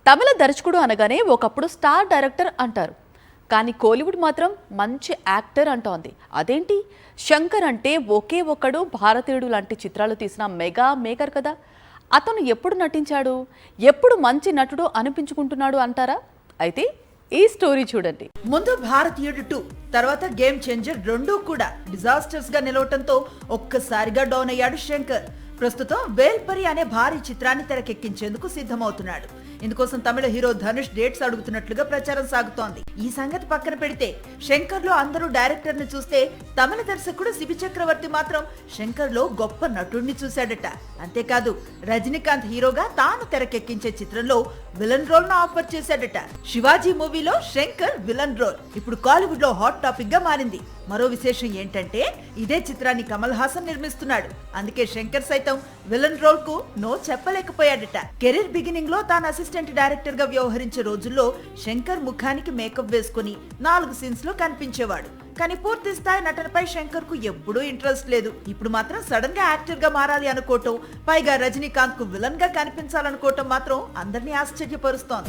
తమిళ దర్శకుడు అనగానే ఒకప్పుడు స్టార్ డైరెక్టర్ అంటారు, కానీ కోలీవుడ్ మాత్రం మంచి యాక్టర్ అంటోంది. అదేంటి? శంకర్ అంటే ఒకే ఒక్కడు భారతీయుడు లాంటి చిత్రాలు తీసిన మెగా మేకర్ కదా. అతను ఎప్పుడు నటించాడు, ఎప్పుడు మంచి నటుడు అనిపించుకుంటున్నాడు అంటారా? అయితే ఈ స్టోరీ చూడండి. ముందు భారతీయుడు 2, తర్వాత గేమ్ చేంజర్ 2 కూడా డిజాస్టర్స్ గా నిలవటంతో ఒక్కసారిగా డౌన్ అయ్యాడు శంకర్. ప్రస్తుతం వేల్పరి అనే భారీ చిత్రాన్ని తెరకెక్కించేందుకు సిద్ధమవుతున్నాడు. ఇందుకోసం తమిళ హీరో ధనుష్ డేట్స్ అడుగుతున్నట్లుగా ప్రచారం సాగుతోంది. ఈ సంగతి పక్కన పెడితే శంకర్ లో అందరూ డైరెక్టర్ ని చూస్తే తమిళ దర్శకుడు శిబి చక్రవర్తి మాత్రం శంకర్ లో గొప్ప నటుడిని చూశాడట. అంతేకాదు రజనీకాంత్ హీరోగా తాను తెరకెక్కించే చిత్రంలో విలన్ రోల్ ను ఆఫర్ చేశాడట. శివాజీ మూవీలో శంకర్ విలన్ రోల్ ఇప్పుడు కాలీవుడ్ లో హాట్ టాపిక్ గా మారింది. మరో విశేషం ఏంటంటే ఇదే చిత్రాన్ని కమల్ హాసన్ నిర్మిస్తున్నాడు. అందుకే శంకర్ సైతం విలన్ రోల్ కు నో చెప్పలేకపోయాడట. కెరీర్ బిగినింగ్ లో తాను అసిస్టెంట్ డైరెక్టర్ గా వ్యవహరించే రోజుల్లో శంకర్ ముఖానికి మేకప్ వేసుకుని 4 సీన్స్ లో కనిపించేవాడు. కానీ పూర్తి స్థాయి నటనపై శంకర్ కు ఎప్పుడూ ఇంట్రెస్ట్ లేదు. ఇప్పుడు మాత్రం సడన్ గా యాక్టర్ గా మారాలి అనుకోవటం, పైగా రజనీకాంత్ కు విలన్ గా కనిపించాలనుకోవటం మాత్రం అందరినీ ఆశ్చర్యపరుస్తోంది.